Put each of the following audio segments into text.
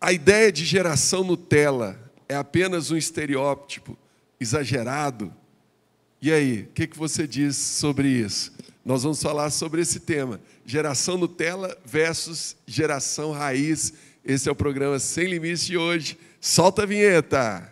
A ideia de geração Nutella é apenas um estereótipo exagerado? E aí, o que você diz sobre isso? Nós vamos falar sobre esse tema, geração Nutella versus geração raiz. Esse é o programa Sem Limites de hoje. Solta a vinheta!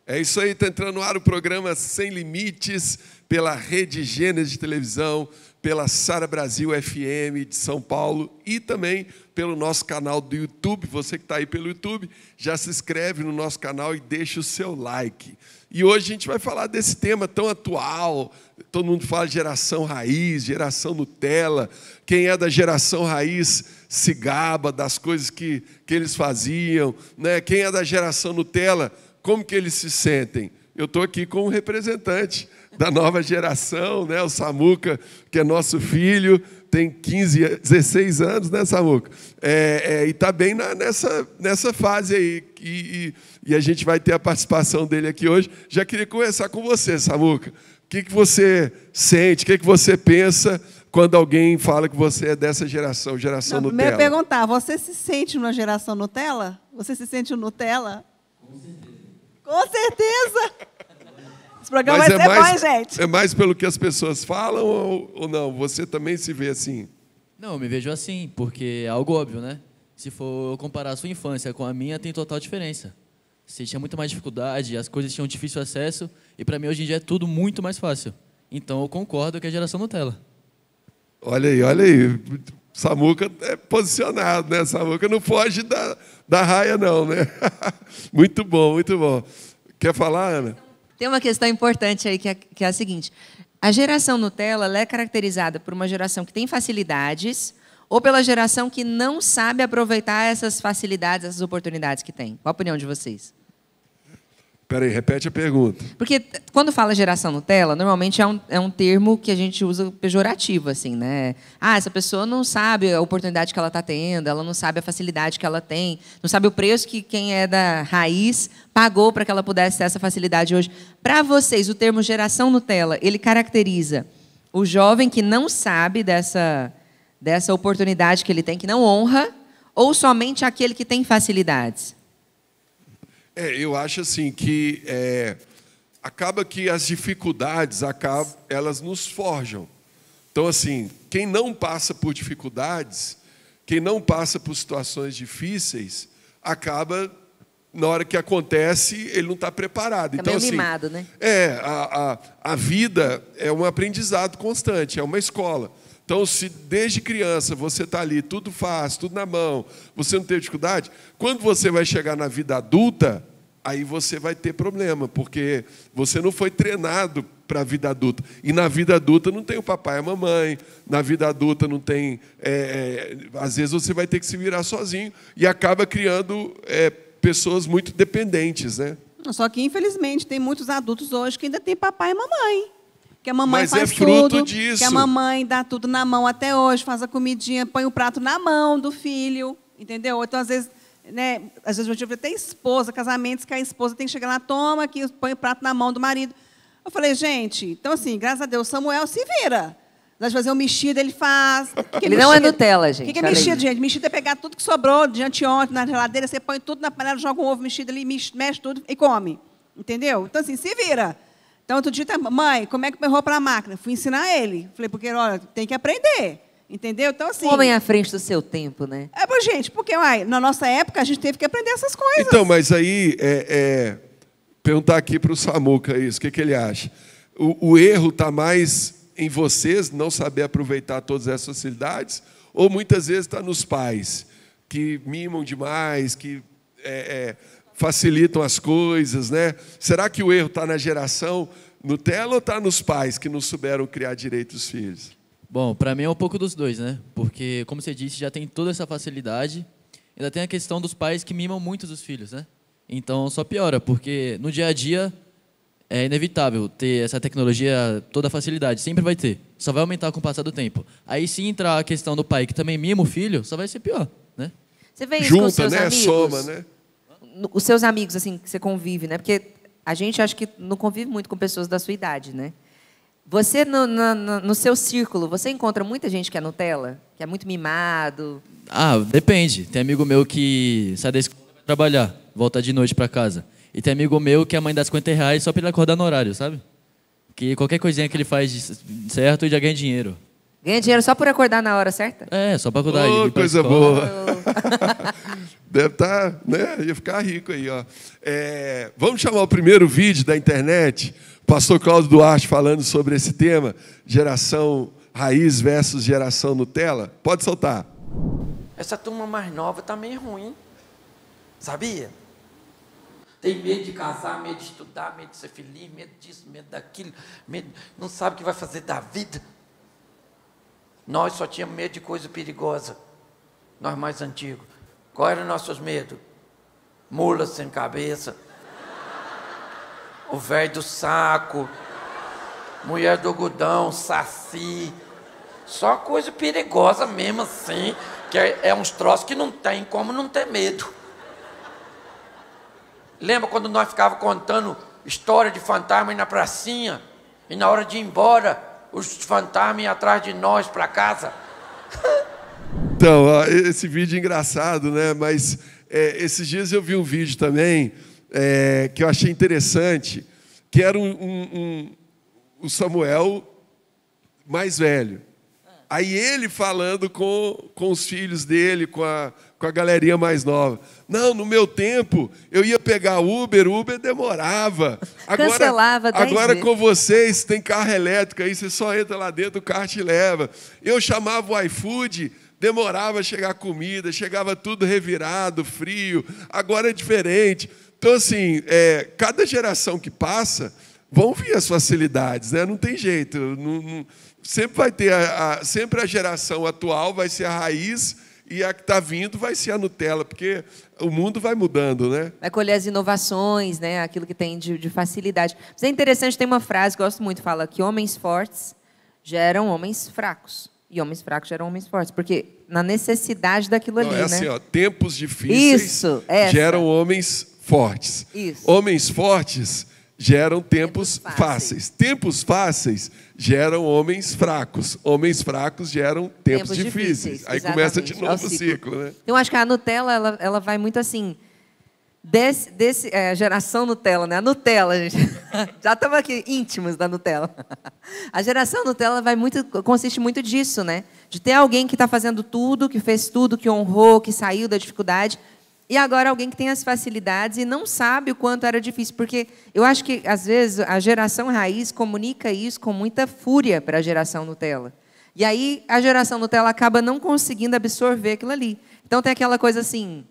É isso aí, está entrando no ar o programa Sem Limites, pela Rede Gênesis de televisão, pela Sara Brasil FM de São Paulo e também pelo nosso canal do YouTube. Você que está aí pelo YouTube, já se inscreve no nosso canal e deixa o seu like. E hoje a gente vai falar desse tema tão atual. Todo mundo fala geração raiz, geração Nutella. Quem é da geração raiz se gaba das coisas que eles faziam, né? Quem é da geração Nutella, como que eles se sentem? Eu estou aqui com um representante da nova geração, né? O Samuca, que é nosso filho, tem 16 anos, né, Samuca? E está bem nessa fase aí. E a gente vai ter a participação dele aqui hoje. Já queria conversar com você, Samuca. O que você sente, o que você pensa quando alguém fala que você é dessa geração Nutella? Primeiro perguntar, você se sente uma geração Nutella? Você se sente um Nutella? Com certeza! Esse programa vai ser bom, hein, gente? É mais pelo que as pessoas falam ou não? Você também se vê assim? Não, eu me vejo assim, porque é algo óbvio, né? Se for comparar a sua infância com a minha, tem total diferença. Você tinha muito mais dificuldade, as coisas tinham difícil acesso, e para mim hoje em dia é tudo muito mais fácil. Então eu concordo com a geração Nutella. Olha aí. Samuca é posicionado, né? Samuca não foge da raia, não, né? Muito bom, muito bom. Quer falar, Ana? Tem uma questão importante aí, que é a seguinte. A geração Nutella ela é caracterizada por uma geração que tem facilidades ou pela geração que não sabe aproveitar essas facilidades, essas oportunidades que tem. Qual a opinião de vocês? Espera aí, repete a pergunta. Porque quando fala geração Nutella, normalmente é um termo que a gente usa pejorativo, assim, né? Ah, essa pessoa não sabe a oportunidade que ela está tendo, ela não sabe a facilidade que ela tem, não sabe o preço que quem é da raiz pagou para que ela pudesse ter essa facilidade hoje. Para vocês, o termo geração Nutella, ele caracteriza o jovem que não sabe dessa oportunidade que ele tem, que não honra, ou somente aquele que tem facilidades? Eu acho assim que acaba que as dificuldades elas nos forjam. Então, assim, quem não passa por dificuldades, quem não passa por situações difíceis, acaba, na hora que acontece, ele não está preparado. Tá então, meio assim, mimado, né? A vida é um aprendizado constante, é uma escola. Então, se desde criança você está ali, tudo fácil, tudo na mão, você não tem dificuldade, quando você vai chegar na vida adulta, aí você vai ter problema, porque você não foi treinado para a vida adulta. E na vida adulta não tem o papai e a mamãe, na vida adulta não tem... às vezes você vai ter que se virar sozinho e acaba criando pessoas muito dependentes, né? Só que, infelizmente, tem muitos adultos hoje que ainda tem papai e mamãe. Que a mamãe Mas faz fruto tudo, disso. que a mamãe dá tudo na mão até hoje, faz a comidinha, põe o prato na mão do filho, entendeu? Então, às vezes eu tive até esposa, casamentos que a esposa tem que chegar lá, toma aqui, põe o prato na mão do marido. Eu falei, gente, então assim, graças a Deus, Samuel se vira. Nós fazer um mexido, ele faz. Ele não é Nutella, gente. O que é mexido, gente? Mexido é pegar tudo que sobrou de anteontem na geladeira, você põe tudo na panela, joga um ovo mexido ali, mexe tudo e come. Entendeu? Então, assim, se vira. Então, outro dia, mãe, como é que põe roupa na máquina? Fui ensinar ele. Falei, porque, olha, tem que aprender. Entendeu? Então, assim... O homem à frente do seu tempo, né? Gente, porque na nossa época a gente teve que aprender essas coisas. Então, mas aí, perguntar aqui para o Samuca isso, o que ele acha? O erro está mais em vocês não saber aproveitar todas essas facilidades, ou muitas vezes está nos pais, que mimam demais, que facilitam as coisas, né? Será que o erro está na geração Nutella ou está nos pais que não souberam criar direito os filhos? Bom, para mim é um pouco dos dois, né? Porque, como você disse, já tem toda essa facilidade. Ainda tem a questão dos pais que mimam muito os filhos, né? Então, só piora, porque no dia a dia é inevitável ter essa tecnologia, toda a facilidade, sempre vai ter. Só vai aumentar com o passar do tempo. Aí, se entrar a questão do pai que também mima o filho, só vai ser pior, né? Você vê isso com os Junta, seus né? amigos? Soma, né? Os seus amigos, assim, que você convive, né? Porque a gente, acho que não convive muito com pessoas da sua idade, né? Você, no seu círculo, você encontra muita gente que é Nutella? Que é muito mimado? Ah, depende. Tem amigo meu que sai da escola e vai trabalhar, volta de noite para casa. E tem amigo meu que a mãe dá R$50 só para ele acordar no horário, sabe? Que qualquer coisinha que ele faz de certo, ele já ganha dinheiro. Ganha dinheiro só por acordar na hora certa? É, só para acordar. Ô, ir pra coisa escola. boa. Deve estar, né? Ia ficar rico aí, ó. Vamos chamar o primeiro vídeo da internet. O pastor Cláudio Duarte falando sobre esse tema, geração raiz versus geração Nutella. Pode soltar. Essa turma mais nova tá meio ruim, sabia? Tem medo de casar, medo de estudar, medo de ser feliz, medo disso, medo daquilo, medo, não sabe o que vai fazer da vida. Nós só tínhamos medo de coisa perigosa, nós mais antigos. Qual eram nossos medos? Mula sem cabeça, o velho do saco, mulher do algodão, saci, só coisa perigosa mesmo assim, que é uns troços que não tem como não ter medo. Lembra quando nós ficávamos contando história de fantasma aí na pracinha? E na hora de ir embora, os fantasmas iam atrás de nós para casa? Então, ó, esse vídeo é engraçado, né? Mas esses dias eu vi um vídeo também que eu achei interessante, que era o Samuel mais velho. Aí ele falando com os filhos dele, com a galerinha mais nova. Não, no meu tempo, eu ia pegar Uber demorava. Cancelava 10 agora vezes. com vocês, tem carro elétrico, aí você só entra lá dentro, o carro te leva. Eu chamava o iFood, demorava a chegar a comida, chegava tudo revirado, frio. Agora é diferente. Então, assim, cada geração que passa, vão vir as facilidades, né? Não tem jeito. Sempre vai ter sempre a geração atual vai ser a raiz e a que está vindo vai ser a Nutella, porque o mundo vai mudando, né? Vai colher as inovações, né? Aquilo que tem de facilidade. Mas é interessante, tem uma frase que eu gosto muito, fala que homens fortes geram homens fracos. E homens fracos geram homens fortes, porque na necessidade daquilo ali, Não, assim, né? ó, tempos difíceis Isso, geram homens fortes. Isso. Homens fortes geram tempos Tempos fáceis. fáceis. Tempos fáceis geram homens fracos. Homens fracos geram tempos difíceis. Aí começa de exatamente, novo é o ciclo, né? Eu acho que a Nutella, ela vai muito assim, geração Nutella, né? A Nutella, gente. Já estamos aqui íntimos da Nutella. A geração Nutella consiste muito disso, né? De ter alguém que está fazendo tudo, que fez tudo, que honrou, que saiu da dificuldade. E agora alguém que tem as facilidades e não sabe o quanto era difícil. Porque eu acho que, às vezes, a geração raiz comunica isso com muita fúria para a geração Nutella. E aí a geração Nutella acaba não conseguindo absorver aquilo ali. Então tem aquela coisa assim,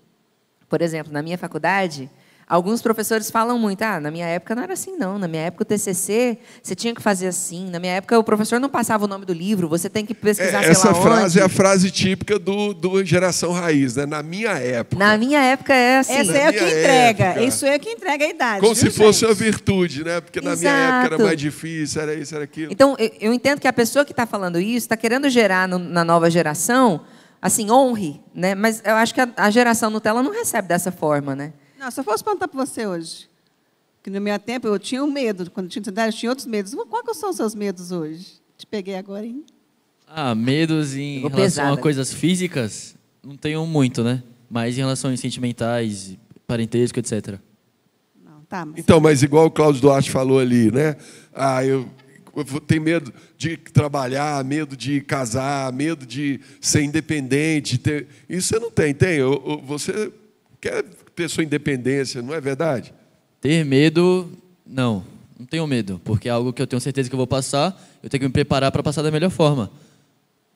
por exemplo, na minha faculdade, alguns professores falam muito, na minha época não era assim, não. Na minha época o TCC, você tinha que fazer assim. Na minha época o professor não passava o nome do livro, você tem que pesquisar, sei lá Essa frase onde. é a frase típica do geração raiz, né? Na minha época. Na minha época é assim. Essa é o que minha entrega. época. Isso é o que entrega a idade. Como viu, se fosse gente? uma virtude, né? Porque na minha época era Exato. mais difícil, era isso, era aquilo. Então, eu entendo que a pessoa que está falando isso está querendo gerar na nova geração, assim, honre, né? Mas eu acho que a geração Nutella não recebe dessa forma, né? Não, se eu fosse perguntar para você hoje, que no meu tempo eu tinha um medo, quando eu tinha idade eu tinha outros medos. Qual que são os seus medos hoje? Te peguei agora, hein? Medos em Ficou relação pesada. a coisas físicas, não tenho muito, né? Mas em relação a sentimentais, parentesco, etc. Não, tá, mas... Então, mas igual o Cláudio Duarte falou ali, né? Eu tenho medo de trabalhar, medo de casar, medo de ser independente. Isso você não tem, tem? Você quer ter sua independência, não é verdade? Ter medo, não tenho medo, porque é algo que eu tenho certeza que eu vou passar, eu tenho que me preparar para passar da melhor forma.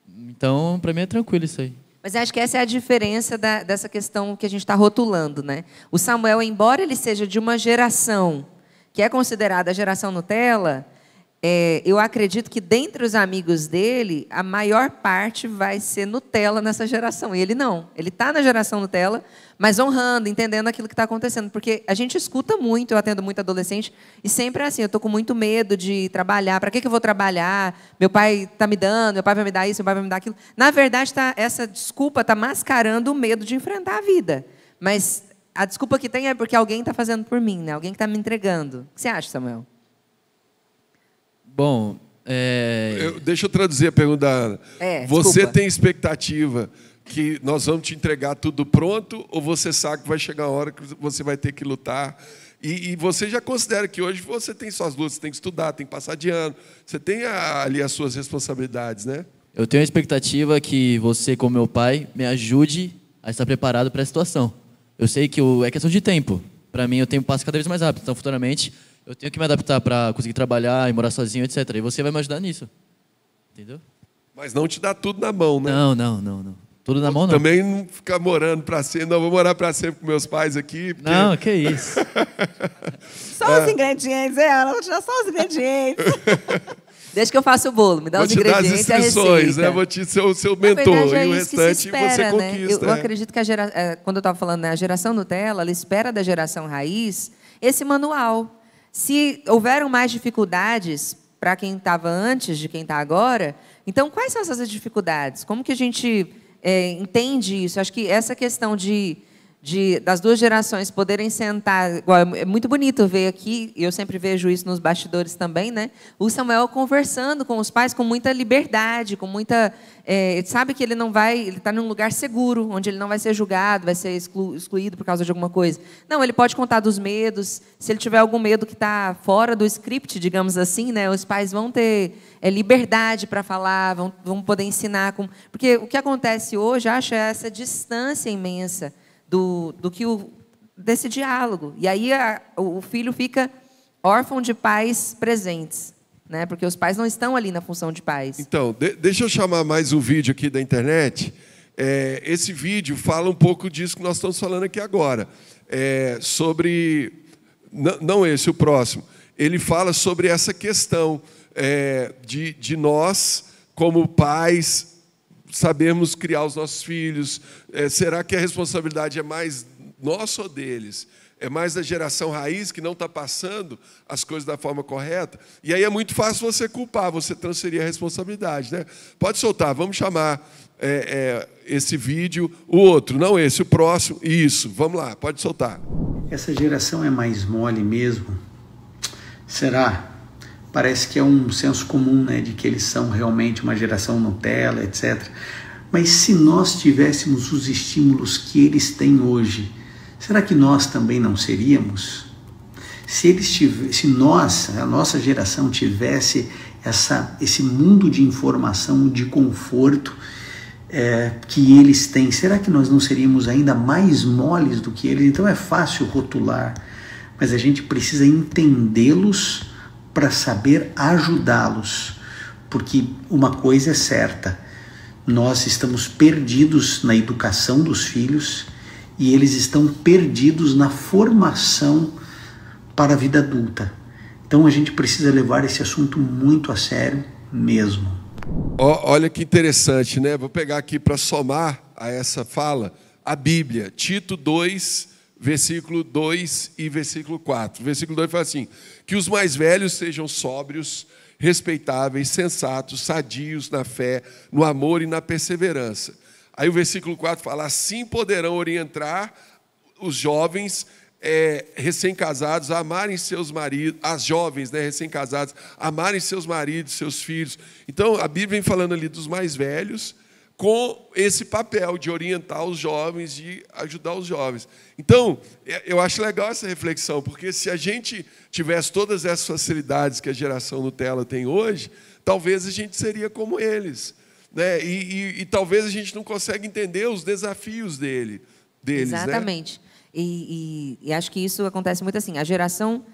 Então, para mim é tranquilo isso aí. Mas acho que essa é a diferença dessa questão que a gente está rotulando, né? O Samuel, embora ele seja de uma geração que é considerada a geração Nutella, eu acredito que dentre os amigos dele, a maior parte vai ser Nutella nessa geração. E ele não. Ele está na geração Nutella, mas honrando, entendendo aquilo que está acontecendo. Porque a gente escuta muito, eu atendo muito adolescente, e sempre é assim, eu estou com muito medo de trabalhar. Para que eu vou trabalhar? Meu pai está me dando, meu pai vai me dar isso, meu pai vai me dar aquilo. Na verdade, essa desculpa está mascarando o medo de enfrentar a vida. Mas a desculpa que tem é porque alguém está fazendo por mim, né? Alguém que está me entregando. O que você acha, Samuel? Bom, deixa eu traduzir a pergunta da Ana. Você desculpa. tem expectativa que nós vamos te entregar tudo pronto, ou você sabe que vai chegar a hora que você vai ter que lutar? E você já considera que hoje você tem suas lutas, você tem que estudar, tem que passar de ano, você tem ali as suas responsabilidades, né? eu tenho a expectativa que você, como meu pai, me ajude a estar preparado para a situação. Eu sei que é questão de tempo. Para mim, o tempo passa cada vez mais rápido. Então, futuramente, eu tenho que me adaptar para conseguir trabalhar e morar sozinho, etc. E você vai me ajudar nisso. Entendeu? Mas não te dá tudo na mão, né? Não. Tudo na mão, não. Também não ficar morando para sempre. Não, vou morar para sempre com meus pais aqui. Porque... Não, que isso. Só os ingredientes, Ana. Vou te dar só os ingredientes. Deixa que eu faço o bolo, me dá os ingredientes e a receita. Vou te dar as instruções, né? Vou te ser o seu mentor. Na verdade, e o isso que restante se espera, você né? conquista. Eu acredito que quando eu estava falando, né, a geração Nutella, ela espera da geração raiz esse manual. Se houveram mais dificuldades para quem estava antes de quem está agora, então quais são essas dificuldades? Como que a gente entende isso? Acho que essa questão das duas gerações poderem sentar... É muito bonito ver aqui, e eu sempre vejo isso nos bastidores também, né? O Samuel conversando com os pais com muita liberdade, com muita... sabe que ele não vai... Ele está num lugar seguro, onde ele não vai ser julgado, vai ser excluído por causa de alguma coisa. Não, ele pode contar dos medos. Se ele tiver algum medo que está fora do script, digamos assim, né? Os pais vão ter liberdade para falar, vão poder ensinar. Porque o que acontece hoje, acho, é essa distância imensa desse diálogo. E aí o filho fica órfão de pais presentes, né? Porque os pais não estão ali na função de pais. Então, deixa eu chamar mais um vídeo aqui da internet. Esse vídeo fala um pouco disso que nós estamos falando aqui agora. Sobre... Não esse, o próximo. Ele fala sobre essa questão de nós, como pais... Sabemos criar os nossos filhos. Será que a responsabilidade é mais nossa ou deles? É mais da geração raiz que não está passando as coisas da forma correta? E aí é muito fácil você culpar, você transferir a responsabilidade, né? Pode soltar, vamos chamar esse vídeo, o outro, não esse, o próximo, isso, vamos lá, pode soltar. Essa geração é mais mole mesmo? Será? Parece que é um senso comum, né, de que eles são realmente uma geração Nutella, etc. Mas se nós tivéssemos os estímulos que eles têm hoje, será que nós também não seríamos? Se nós, a nossa geração, tivesse esse mundo de informação, de conforto que eles têm, será que nós não seríamos ainda mais moles do que eles? Então é fácil rotular, mas a gente precisa entendê-los para saber ajudá-los, porque uma coisa é certa, nós estamos perdidos na educação dos filhos e eles estão perdidos na formação para a vida adulta. Então a gente precisa levar esse assunto muito a sério mesmo. Olha que interessante, né? Vou pegar aqui para somar a essa fala a Bíblia, Tito 2, versículo 2 e versículo 4. Versículo 2 fala assim: que os mais velhos sejam sóbrios, respeitáveis, sensatos, sadios na fé, no amor e na perseverança. Aí o versículo 4 fala: assim poderão orientar os jovens recém-casados a amarem seus maridos, as jovens, né, recém-casados, amarem seus maridos, seus filhos. Então, a Bíblia vem falando ali dos mais velhos, com esse papel de orientar os jovens, de ajudar os jovens. Então, eu acho legal essa reflexão, porque se a gente tivesse todas essas facilidades que a geração Nutella tem hoje, talvez a gente seria como eles, né? E talvez a gente não consiga entender os desafios deles. Exatamente. Né? E acho que isso acontece muito assim. A geração...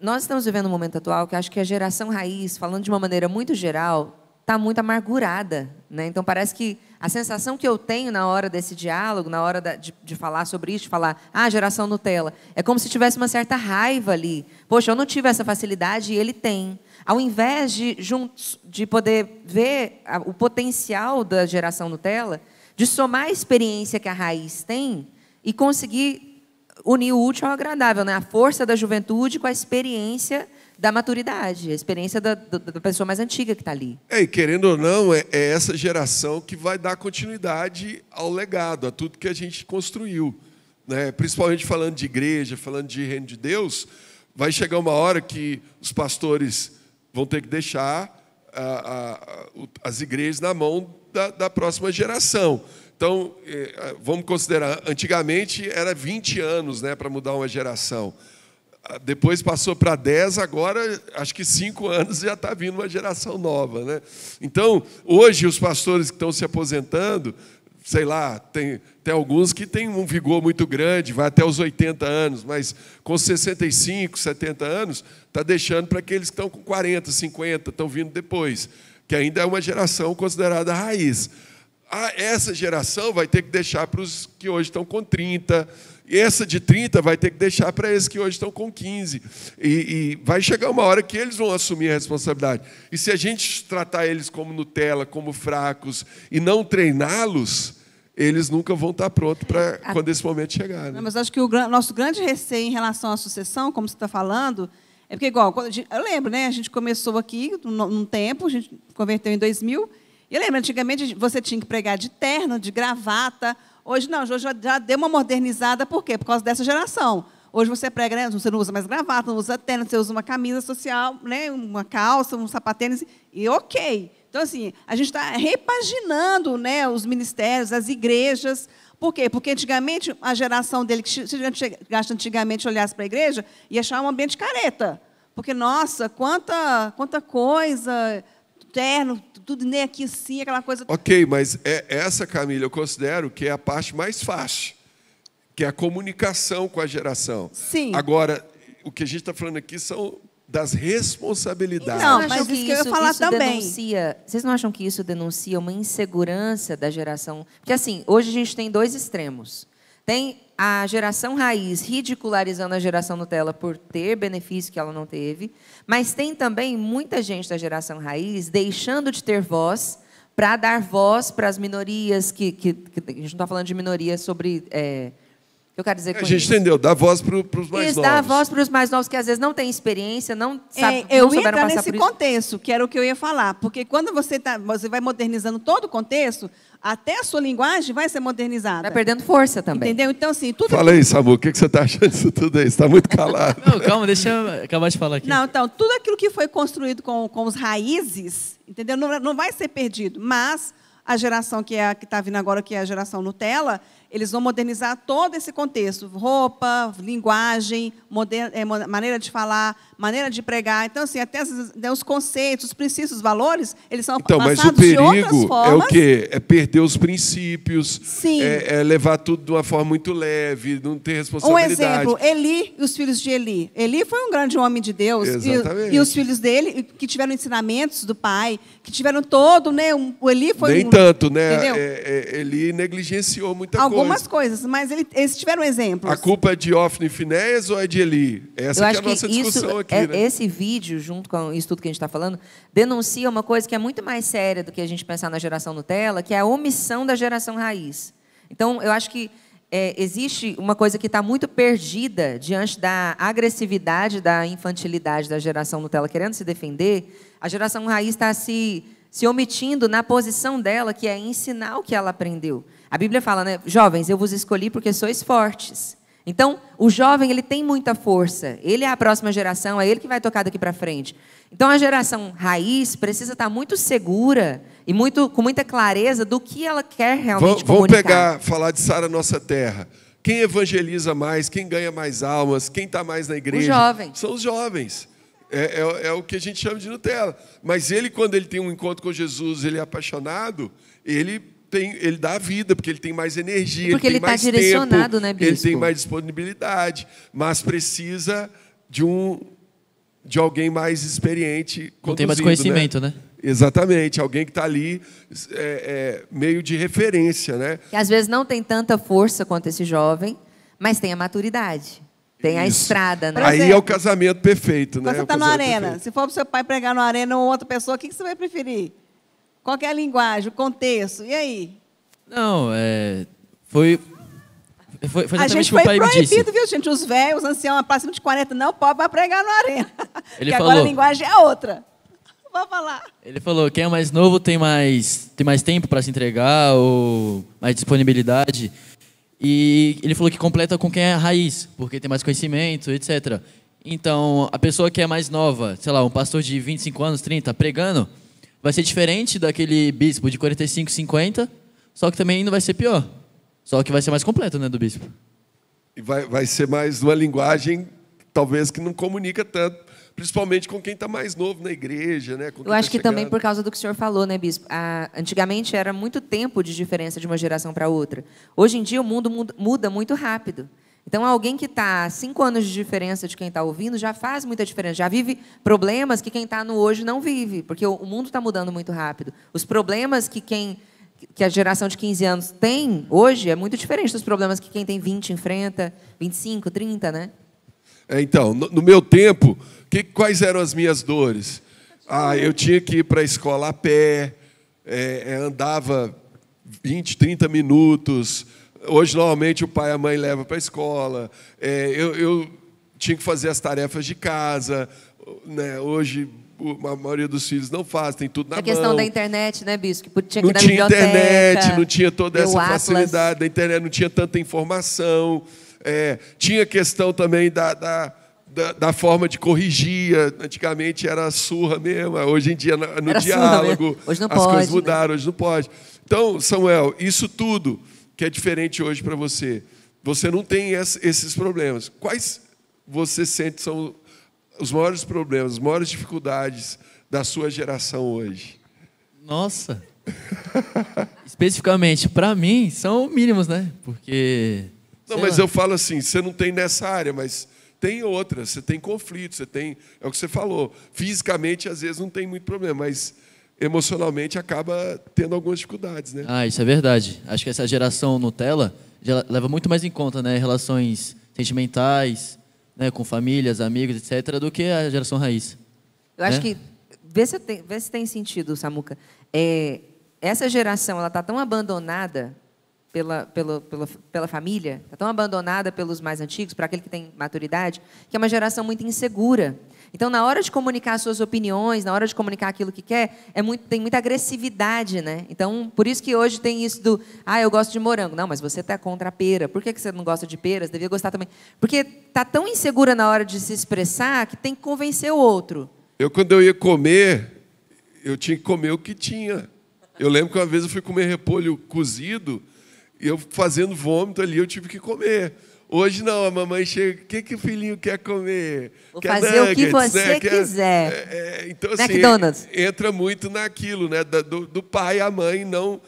Nós estamos vivendo um momento atual que acho que a geração raiz, falando de uma maneira muito geral, está muito amargurada, né? Então parece que a sensação que eu tenho na hora desse diálogo, na hora de falar sobre isso, de falar, geração Nutella, é como se tivesse uma certa raiva ali. Poxa, eu não tive essa facilidade e ele tem. Ao invés de juntos de poder ver o potencial da geração Nutella, de somar a experiência que a raiz tem e conseguir unir o útil ao agradável, né? A força da juventude com a experiência da maturidade, a experiência da pessoa mais antiga que está ali. E querendo ou não, é essa geração que vai dar continuidade ao legado, a tudo que a gente construiu, né? Principalmente falando de igreja, falando de reino de Deus, vai chegar uma hora que os pastores vão ter que deixar as igrejas na mão da próxima geração. Então, vamos considerar, antigamente era 20 anos, né, para mudar uma geração. Depois passou para 10, agora acho que 5 anos já está vindo uma geração nova, né? Então, hoje, os pastores que estão se aposentando, sei lá, tem alguns que têm um vigor muito grande, vai até os 80 anos, mas com 65, 70 anos, está deixando para aqueles que estão com 40, 50, estão vindo depois, que ainda é uma geração considerada raiz. Essa geração vai ter que deixar para os que hoje estão com 30, e essa de 30 vai ter que deixar para esses que hoje estão com 15. E vai chegar uma hora que eles vão assumir a responsabilidade. E se a gente tratar eles como Nutella, como fracos, e não treiná-los, eles nunca vão estar prontos para quando esse momento chegar. Né? Não, mas acho que o nosso grande receio em relação à sucessão, como você está falando, é porque, igual, eu lembro, né, a gente começou aqui num tempo, a gente converteu em 2000, e eu lembro, antigamente você tinha que pregar de terno, de gravata. Hoje não, hoje já deu uma modernizada, por quê? Por causa dessa geração. Hoje você prega, né, você não usa mais gravata, não usa terno, você usa uma camisa social, né, uma calça, um sapatênis, e ok. Então, assim, a gente está repaginando, né, os ministérios, as igrejas. Por quê? Porque antigamente, a geração dele, que se antigamente olhasse para a igreja, ia achar um ambiente careta. Porque, nossa, quanta coisa, terno, tudo nem aqui assim, aquela coisa. Ok, mas essa, Camila, eu considero que é a parte mais fácil, que é a comunicação com a geração. Sim. Agora, o que a gente está falando aqui são das responsabilidades. Não, mas isso que eu ia falar também. Vocês não acham que isso denuncia uma insegurança da geração? Porque, assim, hoje a gente tem dois extremos. Tem a geração raiz ridicularizando a geração Nutella por ter benefício que ela não teve, mas tem também muita gente da geração raiz deixando de ter voz para dar voz para as minorias, que a gente não está falando de minorias sobre... eu quero dizer a gente entendeu, dá voz para os mais novos. Dá voz para os mais novos, que às vezes não têm experiência, não sabem, eu não ia souberam entrar passar nesse por isso. contexto, que era o que eu ia falar. Porque quando você vai modernizando todo o contexto, até a sua linguagem vai ser modernizada. Vai perdendo força também. Entendeu? Então, assim, tudo... Fala aí, Samu, o que você está achando disso tudo aí? Você está muito calado. Não, calma, deixa eu acabar de falar aqui. Não, então, tudo aquilo que foi construído com os raízes, entendeu? Não vai ser perdido. Mas a geração que está vindo agora, que é a geração Nutella, eles vão modernizar todo esse contexto. Roupa, linguagem, maneira de falar, maneira de pregar. Então, assim, até os conceitos, os princípios, os valores, eles são passados de outras formas. Mas o perigo é o quê? É perder os princípios. Sim. É levar tudo de uma forma muito leve, não ter responsabilidade. Um exemplo, Eli e os filhos de Eli. Eli foi um grande homem de Deus. Exatamente. E os filhos dele, que tiveram ensinamentos do pai, que tiveram todo, né? O Eli foi nem tanto, né? Entendeu? Ele negligenciou muita coisa. Algumas coisas, mas eles tiveram exemplos. A culpa é de Ofni e Finéias ou é de Eli? Essa que é a nossa discussão aqui, né? Esse vídeo, junto com isso tudo que a gente está falando, denuncia uma coisa que é muito mais séria do que a gente pensar na geração Nutella, que é a omissão da geração raiz. Então, eu acho que existe uma coisa que está muito perdida diante da agressividade, da infantilidade da geração Nutella querendo se defender. A geração raiz está se omitindo na posição dela, que é ensinar o que ela aprendeu. A Bíblia fala, né? Jovens, eu vos escolhi porque sois fortes. Então, o jovem ele tem muita força. Ele é a próxima geração, é ele que vai tocar daqui para frente. Então, a geração raiz precisa estar muito segura e com muita clareza do que ela quer realmente comunicar. Vamos falar de Sara Nossa Terra. Quem evangeliza mais, quem ganha mais almas, quem está mais na igreja? Os jovens. São os jovens. É o que a gente chama de Nutella. Mas ele, quando ele tem um encontro com Jesus, ele é apaixonado, ele dá a vida, porque ele tem mais energia, porque ele tem mais direcionado, tempo, né, bispo? ele tem mais disponibilidade, mas precisa de alguém mais experiente conduzindo, não tem mais conhecimento, né? Exatamente, alguém que está ali meio de referência, né? Que às vezes não tem tanta força quanto esse jovem, mas tem a maturidade, tem a estrada, né? Aí é o casamento perfeito, né? Quando você está na arena, se for para o seu pai pregar na arena ou outra pessoa, o que você vai preferir? Qual que é a linguagem, o contexto? E aí? Não, foi A exatamente gente o que o foi pai me disse. proibido, viu, gente? Os velhos, os anciãos, para cima de 40, não pode mais pregar na arena. Ele Porque agora a falou. linguagem é outra. Vou falar. Ele falou, quem é mais novo tem mais tempo para se entregar, ou mais disponibilidade. E ele falou que completa com quem é raiz, porque tem mais conhecimento, etc. Então, a pessoa que é mais nova, sei lá, um pastor de 25 anos, 30, pregando, vai ser diferente daquele bispo de 45, 50, só que também não vai ser pior. Só que vai ser mais completo, né, do bispo. E vai ser mais uma linguagem, talvez, que não comunica tanto, principalmente com quem está mais novo na igreja, né? Eu acho que também por causa do que o senhor falou, né, bispo? Antigamente era muito tempo de diferença de uma geração para outra. Hoje em dia o mundo muda muito rápido. Então, alguém que está 5 anos de diferença de quem está ouvindo já faz muita diferença, já vive problemas que quem está no hoje não vive, porque o mundo está mudando muito rápido. Os problemas que a geração de 15 anos tem hoje é muito diferente dos problemas que quem tem 20 enfrenta, 25, 30, né? Então, no meu tempo, quais eram as minhas dores? Eu tinha que ir para a escola a pé, andava 20, 30 minutos. Hoje, normalmente, o pai e a mãe levam para a escola. Eu tinha que fazer as tarefas de casa. Né? Hoje, a maioria dos filhos não faz, tem tudo na mão. A questão da internet, né, bispo? Que tinha que não ir na tinha biblioteca, internet, não tinha toda essa Atlas. facilidade da internet, não tinha tanta informação. Tinha questão também da forma de corrigir. Antigamente era surra mesmo, hoje em dia no Era diálogo hoje não as pode, coisas mudaram, né? hoje não pode. Então, Samuel, isso tudo que é diferente hoje para você, você não tem esses problemas. Quais você sente são os maiores problemas, as maiores dificuldades da sua geração hoje? Nossa! Especificamente, para mim, são mínimos, né? Porque... Não, mas eu falo assim, você não tem nessa área, mas tem outras, você tem conflitos, você tem... É o que você falou. Fisicamente, às vezes, não tem muito problema, mas emocionalmente acaba tendo algumas dificuldades, né? Isso é verdade. Acho que essa geração Nutella já leva muito mais em conta, né, relações sentimentais, né, com famílias, amigos, etc., do que a geração raiz. Eu acho que... Vê se tem sentido, Samuca. Essa geração ela está tão abandonada pela família, está tão abandonada pelos mais antigos, para aquele que tem maturidade, que é uma geração muito insegura. Então, na hora de comunicar suas opiniões, na hora de comunicar aquilo que quer, tem muita agressividade, né? Então, por isso que hoje tem isso do, eu gosto de morango. Não, mas você está contra a pera. Por que você não gosta de peras? Devia gostar também. Porque está tão insegura na hora de se expressar que tem que convencer o outro. Quando eu ia comer, eu tinha que comer o que tinha. Eu lembro que uma vez eu fui comer repolho cozido, e eu fazendo vômito ali, eu tive que comer. Hoje não, a mamãe chega, o que o filhinho quer comer? Vou quer fazer nuggets, o que você né? quiser. Então, assim, McDonald's. entra muito naquilo, né? Do pai e a mãe não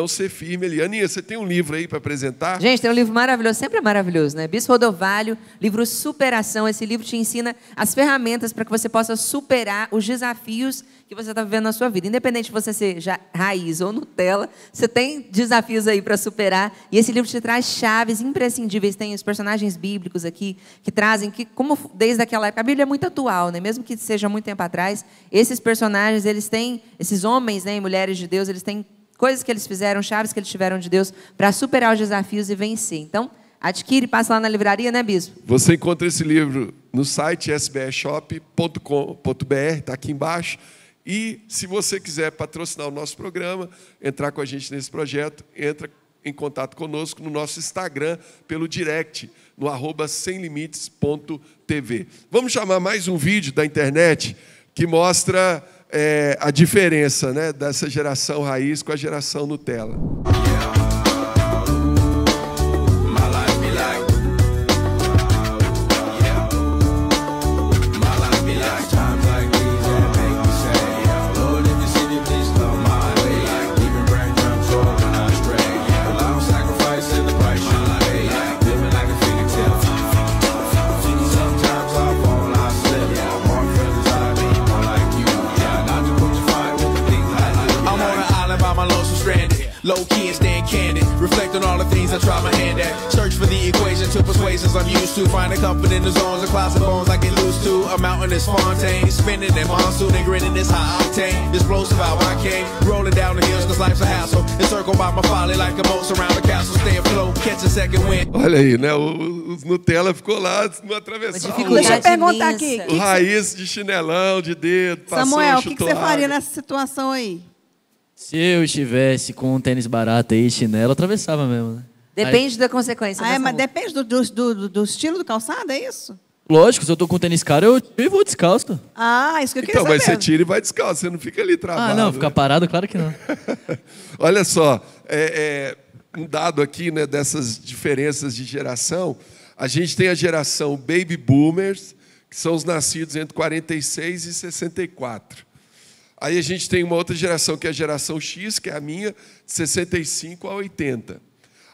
ser firme ali. Aninha, você tem um livro aí para apresentar? Gente, tem um livro maravilhoso, sempre é maravilhoso, né? Bispo Rodovalho, livro Superação. Esse livro te ensina as ferramentas para que você possa superar os desafios que você está vivendo na sua vida. Independente de você ser já raiz ou Nutella, você tem desafios aí para superar. E esse livro te traz chaves imprescindíveis. Tem os personagens bíblicos aqui que trazem, como desde aquela época, a Bíblia é muito atual, né? Mesmo que seja muito tempo atrás, esses personagens, eles têm, esses homens, né, e mulheres de Deus, eles têm coisas que eles fizeram, chaves que eles tiveram de Deus para superar os desafios e vencer. Então, adquire, passa lá na livraria, né, bispo? Você encontra esse livro no site sbshop.com.br, está aqui embaixo. E, se você quiser patrocinar o nosso programa, entrar com a gente nesse projeto, entra em contato conosco no nosso Instagram, pelo direct, no @semlimites.tv. Vamos chamar mais um vídeo da internet que mostra a diferença, né, dessa geração raiz com a geração Nutella. Low key and stand candid. Reflect on all the things I try my hand at. Search for the equation to persuasions I'm used to. Find a comfort in the zones of clouds and bones I get loose to. A mountain is Fontaine. Spinning in monsoon and grinning this high octane. Explosive how I came. Rolling down the hills cause life's a hassle. Encircled by my folly like a moat surround the castle. Stay afloat, catch a second wind. Olha aí, né? Os Nutella ficou lá, não atravessava. Deixa eu perguntar aqui. O raiz de chinelão, de dedo, passou, Samuel, o que você chutou faria água. nessa situação aí? Se eu estivesse com um tênis barato aí, chinelo, eu atravessava mesmo, né? Depende da consequência. Ah, dessa mas roupa. depende do estilo do calçado, é isso? Lógico, se eu tô com um tênis caro, eu vou descalço. Ah, isso que eu queria Então, mas você saber. tira e vai descalço, você não fica ali travado. Ah, não, ficar né? parado, claro que não. Olha só, um dado aqui, né, dessas diferenças de geração, a gente tem a geração Baby Boomers, que são os nascidos entre 46 e 64. Aí a gente tem uma outra geração, que é a geração X, que é a minha, de 65 a 80.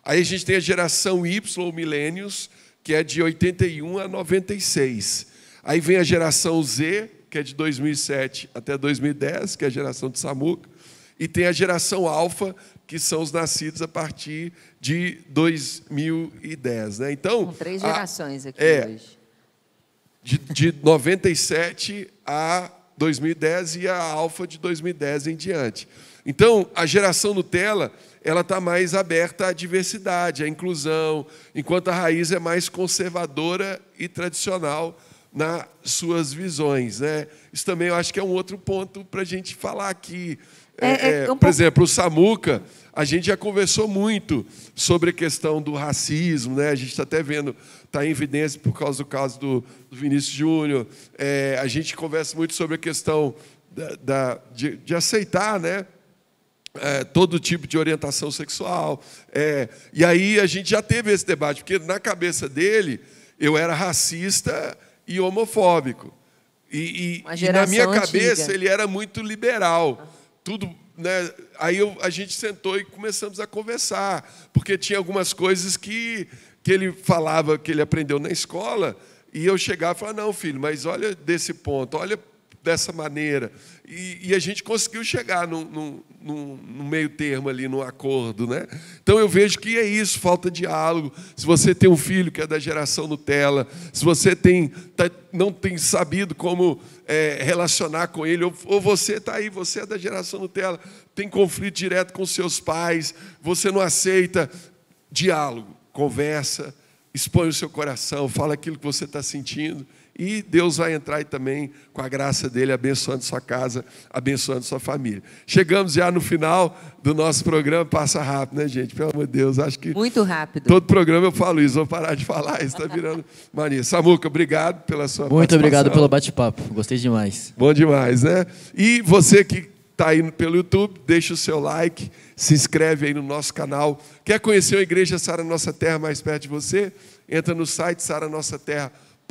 Aí a gente tem a geração Y, ou Millennials, que é de 81 a 96. Aí vem a geração Z, que é de 2007 até 2010, que é a geração de Samuca. E tem a geração Alpha, que são os nascidos a partir de 2010. Né? Então, Com 3 gerações aqui hoje. De 97 a 2010 e a Alpha de 2010 em diante. Então, a geração Nutella ela está mais aberta à diversidade, à inclusão, enquanto a raiz é mais conservadora e tradicional nas suas visões. Né? Isso também eu acho que é um outro ponto para a gente falar aqui. Por exemplo, o Samuca, a gente já conversou muito sobre a questão do racismo, né? A gente está até vendo, está em evidência por causa do caso do Vinícius Júnior. A gente conversa muito sobre a questão de aceitar, né? Todo tipo de orientação sexual. E aí a gente já teve esse debate, porque na cabeça dele eu era racista e homofóbico. E na minha cabeça antiga. ele era muito liberal. Tudo, né? Aí a gente sentou e começamos a conversar, porque tinha algumas coisas que ele falava, que ele aprendeu na escola, e eu chegava e falava, não, filho, mas olha desse ponto, olha dessa maneira. E a gente conseguiu chegar num meio termo ali, num acordo. Né? Então, eu vejo que é isso, falta diálogo. Se você tem um filho que é da geração Nutella, se você não tem sabido como relacionar com ele, ou você está aí, você é da geração Nutella, tem conflito direto com seus pais, você não aceita, diálogo, conversa, expõe o seu coração, fala aquilo que você está sentindo, e Deus vai entrar aí também, com a graça dele, abençoando sua casa, abençoando sua família. Chegamos já no final do nosso programa. Passa rápido, né, gente? Pelo amor de Deus, acho que... Muito rápido. Todo programa eu falo isso, vou parar de falar, isso está virando mania. Samuca, obrigado pela sua participação. Muito obrigado pelo bate-papo, gostei demais. Bom demais, né? E você que está aí pelo YouTube, deixa o seu like, se inscreve aí no nosso canal. Quer conhecer a Igreja Sara Nossa Terra mais perto de você? Entra no site saranossaterra.com.br,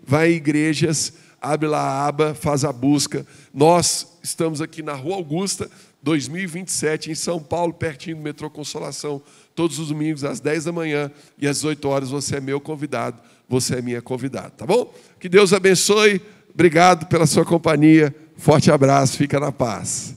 vai em igrejas, abre lá a aba, faz a busca. Nós estamos aqui na Rua Augusta, 2027, em São Paulo, pertinho do metrô Consolação, todos os domingos às 10 da manhã e às 18 horas você é meu convidado, você é minha convidada, tá bom? Que Deus abençoe, obrigado pela sua companhia, forte abraço, fica na paz.